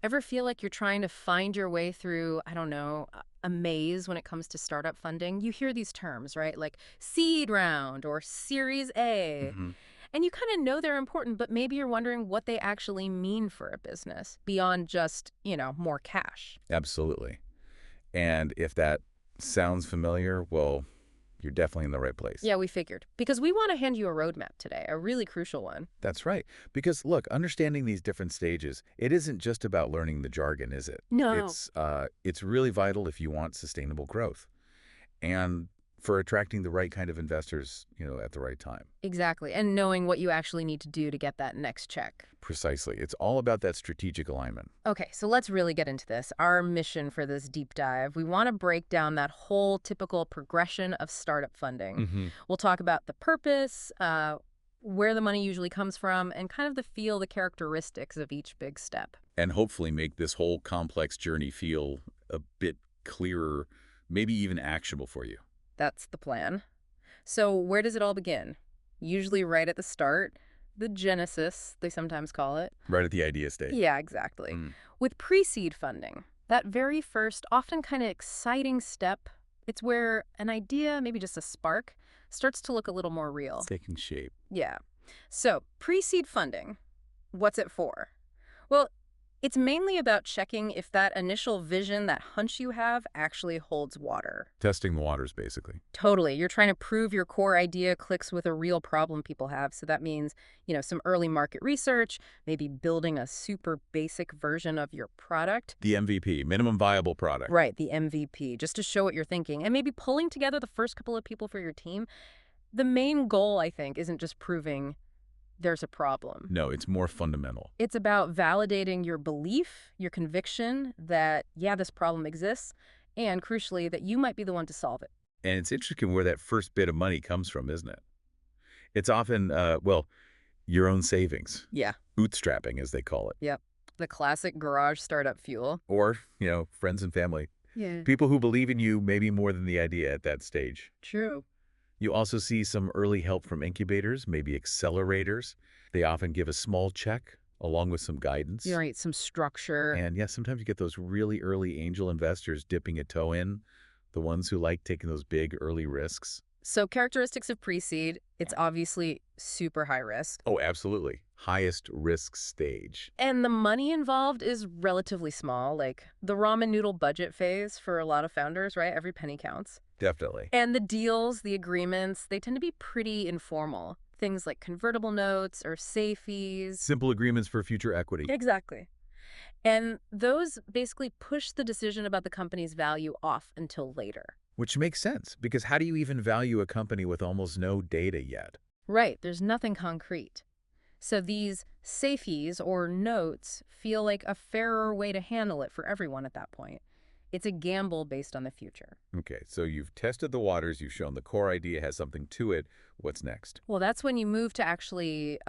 Ever feel like you're trying to find your way through, I don't know, a maze when it comes to startup funding? You hear these terms, right? Like seed round or Series A. Hmm. And you kind of know they're important, but maybe you're wondering what they actually mean for a business beyond just, more cash. Absolutely. And if that sounds familiar, well, you're definitely in the right place. Yeah, we figured. Because we want to hand you a roadmap today, a really crucial one. That's right. Because look, understanding these different stages, it isn't just about learning the jargon, is it? No. It's really vital if you want sustainable growth and for attracting the right kind of investors, at the right time. Exactly. And knowing what you actually need to do to get that next check. Precisely. It's all about that strategic alignment. Okay, so let's really get into this. Our mission for this deep dive, we want to break down that whole typical progression of startup funding. Hmm. We'll talk about the purpose, where the money usually comes from, and kind of the characteristics of each big step. And hopefully make this whole complex journey feel a bit clearer, maybe even actionable for you. That's the plan. So, where does it all begin? Usually right at the start, the genesis, they sometimes call it. Right at the idea stage. Yeah, exactly. Mm. With pre-seed funding, that very first, often kind of exciting step, it's where an idea, maybe just a spark, starts to look a little more It's real. taking shape. Yeah. So, pre-seed funding, what's it for? Well, it's mainly about checking if that initial vision, that hunch you have, actually holds water. Testing the waters, basically. Totally. You're trying to prove your core idea clicks with a real problem people have. So that means, some early market research, maybe building a super basic version of your product. The MVP, minimum viable product. Right, the MVP, just to show what you're thinking. And maybe pulling together the first couple of people for your team. The main goal, I think, isn't just proving there's a problem. No, it's more fundamental. It's about validating your belief, your conviction that, yeah, this problem exists, and crucially, that you might be the one to solve it. And it's interesting where that first bit of money comes from, isn't it? It's often, your own savings, Yeah. bootstrapping, as they call it, Yep. The classic garage startup fuel. or, friends and family. Yeah. People who believe in you maybe more than the idea at that stage. True. You also see some early help from incubators, maybe accelerators. They often give a small check along with some guidance. You're right, some structure. And yes, sometimes you get those really early angel investors dipping a toe in, the ones who like taking those big early risks. So characteristics of pre-seed, it's obviously super high risk. Oh, absolutely. Highest risk stage. And the money involved is relatively small, like the ramen noodle budget phase for a lot of founders, right? Every penny counts. Definitely. And the deals, the agreements, they tend to be pretty informal. Things like convertible notes or safeties. Simple agreements for future equity. Exactly. And those basically push the decision about the company's value off until later. Which makes sense, because how do you even value a company with almost no data yet? Right, there's nothing concrete. So these safeties or notes feel like a fairer way to handle it for everyone at that point. It's a gamble based on the future. Okay, so you've tested the waters, you've shown the core idea has something to it. What's next? Well, that's when you move to actually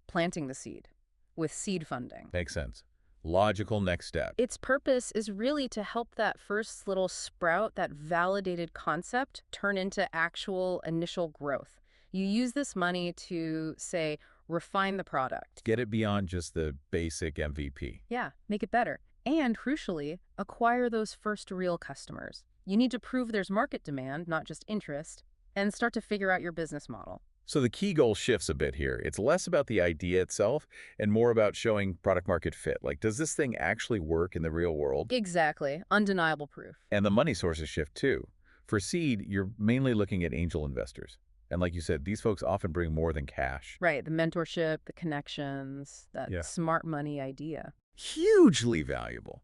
planting the seed with seed funding. Makes sense. Logical next step. Its purpose is really to help that first little sprout, that validated concept, turn into actual initial growth. You use this money to, say, refine the product. Get it beyond just the basic MVP. Yeah, make it better. And crucially, acquire those first real customers. You need to prove there's market demand, not just interest, and start to figure out your business model. So the key goal shifts a bit here. It's less about the idea itself and more about showing product market fit. Like, does this thing actually work in the real world? Exactly. Undeniable proof. And the money sources shift too. For seed, you're mainly looking at angel investors. And like you said, these folks often bring more than cash. Right, the mentorship, the connections, that Yeah. smart money idea. Hugely valuable.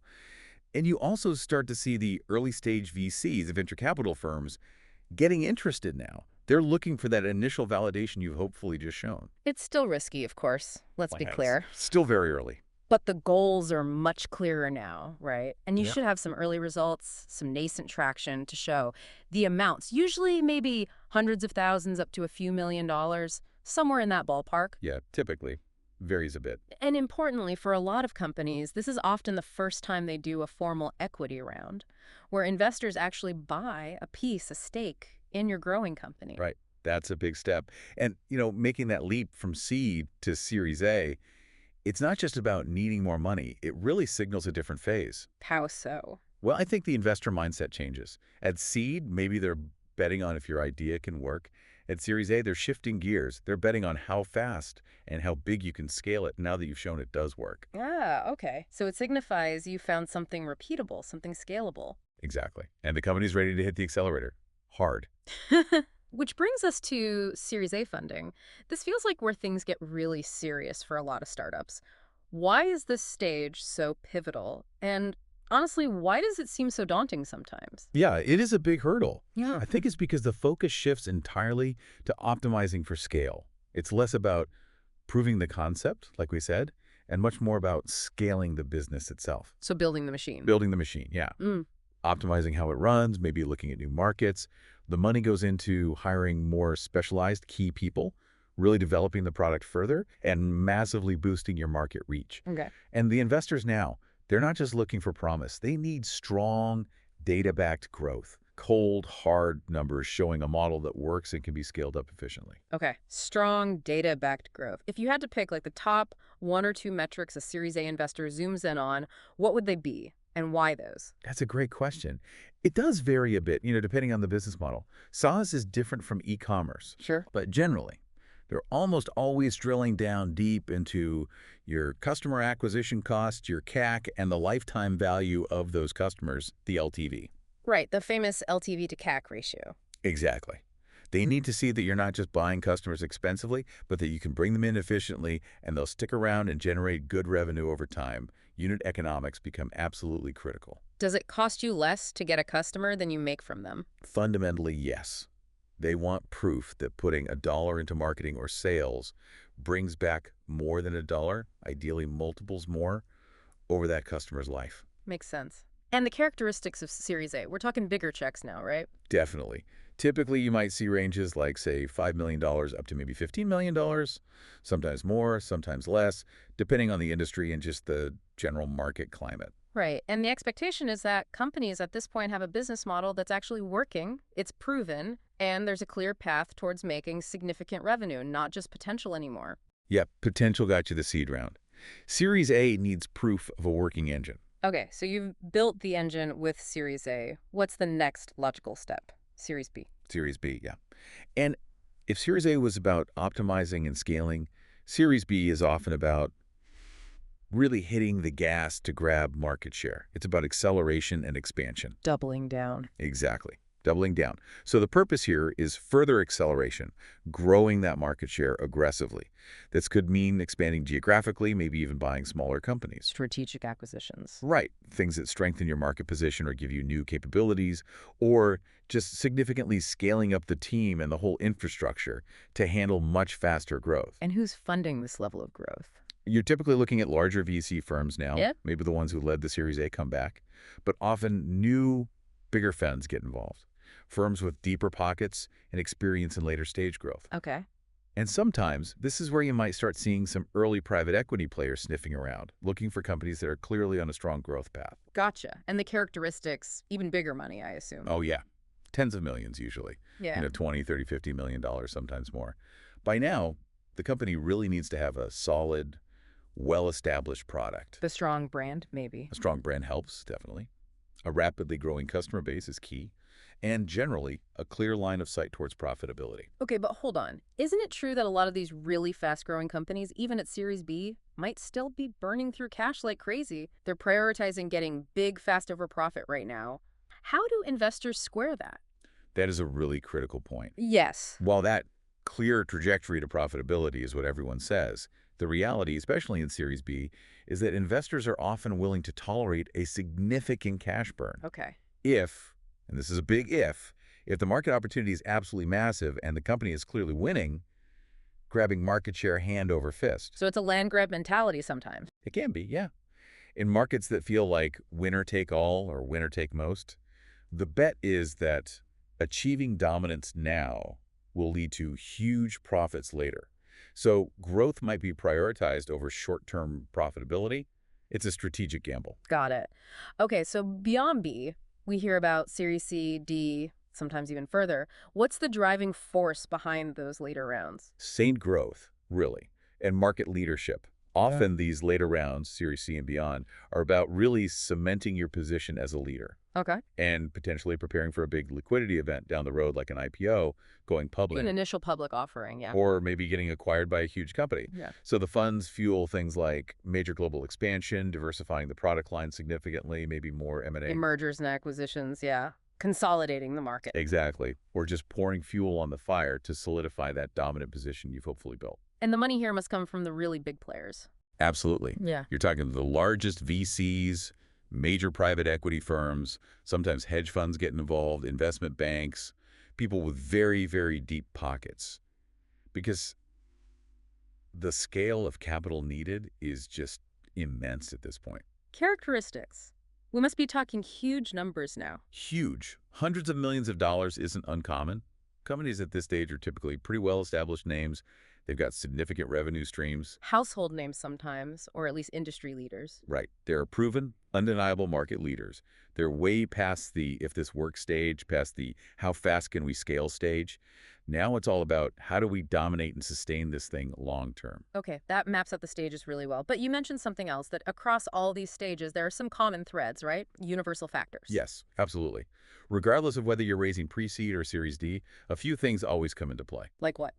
And you also start to see the early stage VCs, the venture capital firms, getting interested now. They're looking for that initial validation you've hopefully just shown. It's still risky, of course, let's be Yes. clear. Still very early. But the goals are much clearer now, right? And you Yeah. should have some early results, some nascent traction to show. The amounts, usually maybe hundreds of thousands up to a few $1,000,000, somewhere in that ballpark. Yeah, typically. Varies a bit. And importantly, for a lot of companies, this is often the first time they do a formal equity round, where investors actually buy a piece, a stake in your growing company. Right. That's a big step. And, making that leap from seed to Series A, It's not just about needing more money. It really signals a different phase. How so? Well, I think the investor mindset changes. At seed, maybe they're betting on if your idea can work. At Series A, they're shifting gears. They're betting on how fast and how big you can scale it now that you've shown it does work. Ah, okay. So it signifies you found something repeatable, something scalable. Exactly. And the company's ready to hit the accelerator. Hard. Which brings us to Series A funding. This feels like where things get really serious for a lot of startups. Why is this stage so pivotal? And honestly, why does it seem so daunting sometimes? Yeah, it is a big hurdle. Yeah. I think it's because the focus shifts entirely to optimizing for scale. It's less about proving the concept, like we said, and much more about scaling the business itself. So building the machine. Building the machine, yeah. Mm, Optimizing how it runs, maybe looking at new markets. The money goes into hiring more specialized key people, really developing the product further, and massively boosting your market reach. okay. And the investors now, they're not just looking for promise. They need strong, data-backed growth. Cold, hard numbers showing a model that works and can be scaled up efficiently. Okay. Strong data-backed growth. If you had to pick like the top one or two metrics a Series A investor zooms in on, what would they be and why those? That's a great question. It does vary a bit, depending on the business model. SaaS is different from e-commerce, Sure. but generally, they're almost always drilling down deep into your customer acquisition cost, your CAC, and the lifetime value of those customers, the LTV. Right, the famous LTV to CAC ratio. Exactly. They need to see that you're not just buying customers expensively, but that you can bring them in efficiently and they'll stick around and generate good revenue over time. Unit economics become absolutely critical. Does it cost you less to get a customer than you make from them? Fundamentally, yes. They want proof that putting $1 into marketing or sales brings back more than $1, ideally multiples more, over that customer's life. Makes sense. And the characteristics of Series A. We're talking bigger checks now, right? Definitely. Typically, you might see ranges like, say, $5 million up to maybe $15 million, sometimes more, sometimes less, depending on the industry and just the general market climate. Right. And the expectation is that companies at this point have a business model that's actually working, it's proven, and there's a clear path towards making significant revenue, not just potential anymore. Yep, potential got you the seed round. Series A needs proof of a working engine. Okay, so you've built the engine with Series A. What's the next logical step? Series B. Series B, yeah. And if Series A was about optimizing and scaling, Series B is often about really hitting the gas to grab market share. It's about acceleration and expansion. Doubling down. Exactly. Doubling down. So the purpose here is further acceleration, growing that market share aggressively. This could mean expanding geographically, maybe even buying smaller companies. Strategic acquisitions. Right. Things that strengthen your market position or give you new capabilities, or just significantly scaling up the team and the whole infrastructure to handle much faster growth. And who's funding this level of growth? You're typically looking at larger VC firms now, Yeah. maybe the ones who led the Series A comeback, but often new, bigger funds get involved. Firms with deeper pockets and experience in later stage growth. Okay. And sometimes this is where you might start seeing some early private equity players sniffing around, looking for companies that are clearly on a strong growth path. Gotcha. And the characteristics, even bigger money, I assume. Oh yeah, tens of millions usually. Yeah. 20, 30, $50 million, sometimes more. By now, the company really needs to have a solid, well-established product. The strong brand, maybe. A strong brand helps, definitely. A rapidly growing customer base is key. And generally, a clear line of sight towards profitability. Okay, but hold on. Isn't it true that a lot of these really fast-growing companies, even at Series B, might still be burning through cash like crazy? They're prioritizing getting big, fast over profit right now. How do investors square that? That is a really critical point. Yes. While that clear trajectory to profitability is what everyone says, the reality, especially in Series B, is that investors are often willing to tolerate a significant cash burn. Okay. If, and this is a big if the market opportunity is absolutely massive and the company is clearly winning, grabbing market share hand over fist. So it's a land grab mentality sometimes. It can be, yeah. In markets that feel like winner take all or winner take most, the bet is that achieving dominance now will lead to huge profits later. So growth might be prioritized over short-term profitability. It's a strategic gamble. Got it. Okay, so beyond B, we hear about Series C, D, sometimes even further. What's the driving force behind those later rounds? Sustained growth, really, and market leadership. Often these later rounds, Series C and beyond, are about really cementing your position as a leader Okay. and potentially preparing for a big liquidity event down the road like an IPO, going An public, initial public offering, yeah. or maybe getting acquired by a huge company. Yeah. So the funds fuel things like major global expansion, diversifying the product line significantly, maybe more M&A. Mergers and acquisitions, yeah. Consolidating the market. Exactly. Or just pouring fuel on the fire to solidify that dominant position you've hopefully built. And the money here must come from the really big players. Absolutely. Yeah. You're talking the largest VCs, major private equity firms, sometimes hedge funds get involved, investment banks, people with very, very deep pockets. Because the scale of capital needed is just immense at this point. Characteristics. We must be talking huge numbers now. Huge. Hundreds of millions of dollars isn't uncommon. Companies at this stage are typically pretty well-established names. They've got significant revenue streams. Household names sometimes, or at least industry leaders. Right. They're proven, undeniable market leaders. They're way past the if this works stage, past the how fast can we scale stage. Now it's all about how do we dominate and sustain this thing long term. Okay, that maps out the stages really well. But you mentioned something else, that across all these stages, there are some common threads, right? Universal factors. Yes, absolutely. Regardless of whether you're raising pre-seed or Series D, a few things always come into play. Like what?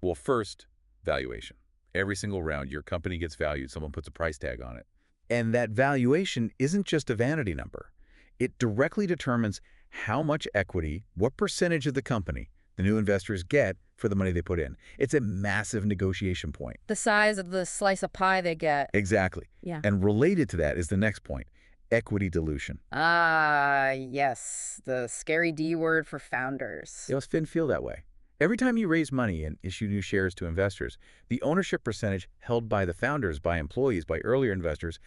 Well, first, valuation. Every single round, your company gets valued. Someone puts a price tag on it. And that valuation isn't just a vanity number. It directly determines how much equity, what percentage of the company the new investors get for the money they put in. It's a massive negotiation point. The size of the slice of pie they get. Exactly. Yeah. And related to that is the next point, equity dilution. Ah, yes. The scary D word for founders. It must feel that way. Every time you raise money and issue new shares to investors, the ownership percentage held by the founders, by employees, by earlier investors,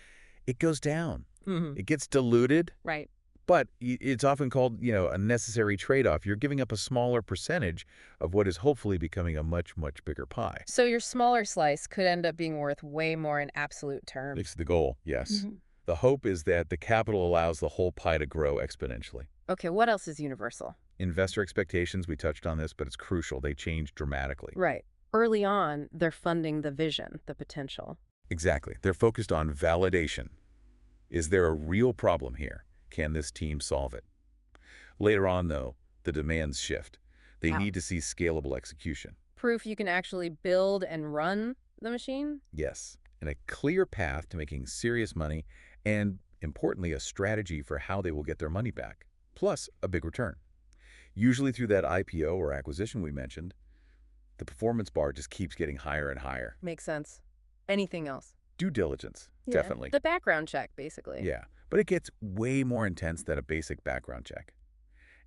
it goes down. It gets diluted. Right. But it's often called, a necessary trade-off. You're giving up a smaller percentage of what is hopefully becoming a much, much bigger pie. So your smaller slice could end up being worth way more in absolute terms. It's the goal, yes. The hope is that the capital allows the whole pie to grow exponentially. Okay, what else is universal? Investor expectations, we touched on this, but it's crucial. They change dramatically. Right. Early on, they're funding the vision, the potential. Exactly. They're focused on validation. Is there a real problem here? Can this team solve it? Later on, though, the demands shift. They need to see scalable execution. Proof you can actually build and run the machine? Yes, and a clear path to making serious money and, importantly, a strategy for how they will get their money back, plus a big return. Usually through that IPO or acquisition we mentioned, the performance bar just keeps getting higher and higher. Makes sense. Anything else? Due diligence, definitely. The background check, basically. Yeah, but it gets way more intense than a basic background check.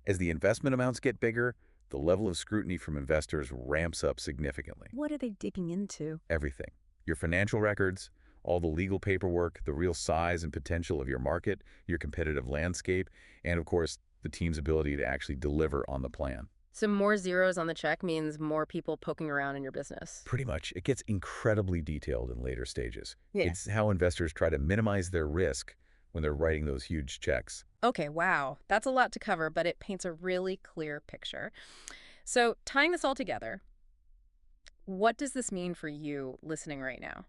As the investment amounts get bigger, the level of scrutiny from investors ramps up significantly. What are they digging into? Everything. Your financial records, all the legal paperwork, the real size and potential of your market, your competitive landscape, and of course, the team's ability to actually deliver on the plan. So more zeros on the check means more people poking around in your business. Pretty much. It gets incredibly detailed in later stages. Yeah. It's how investors try to minimize their risk when they're writing those huge checks. Okay, wow. That's a lot to cover, but it paints a really clear picture. So tying this all together, what does this mean for you listening right now?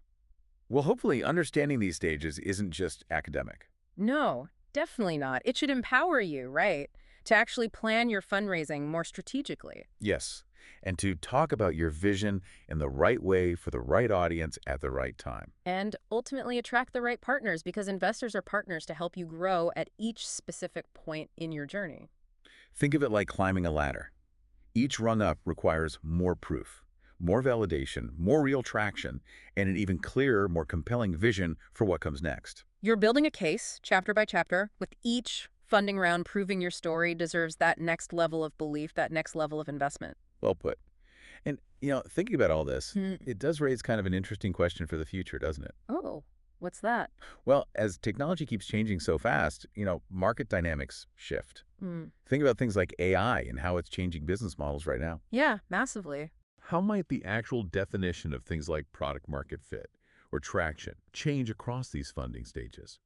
Well, hopefully understanding these stages isn't just academic. No, definitely not. It should empower you, right, to actually plan your fundraising more strategically. Yes, and to talk about your vision in the right way for the right audience at the right time. And ultimately attract the right partners, because investors are partners to help you grow at each specific point in your journey. Think of it like climbing a ladder. Each rung up requires more proof, more validation, more real traction, and an even clearer, more compelling vision for what comes next. You're building a case, chapter by chapter, with each funding round proving your story deserves that next level of belief, that next level of investment. Well put. And, thinking about all this, it does raise kind of an interesting question for the future, doesn't it? Oh, what's that? Well, as technology keeps changing so fast, market dynamics shift. Think about things like AI and how it's changing business models right now. Yeah, massively. How might the actual definition of things like product market fit or traction change across these funding stages?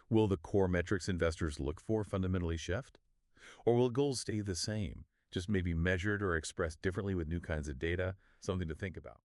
Will the core metrics investors look for fundamentally shift? Or will goals stay the same, just maybe measured or expressed differently with new kinds of data? Something to think about.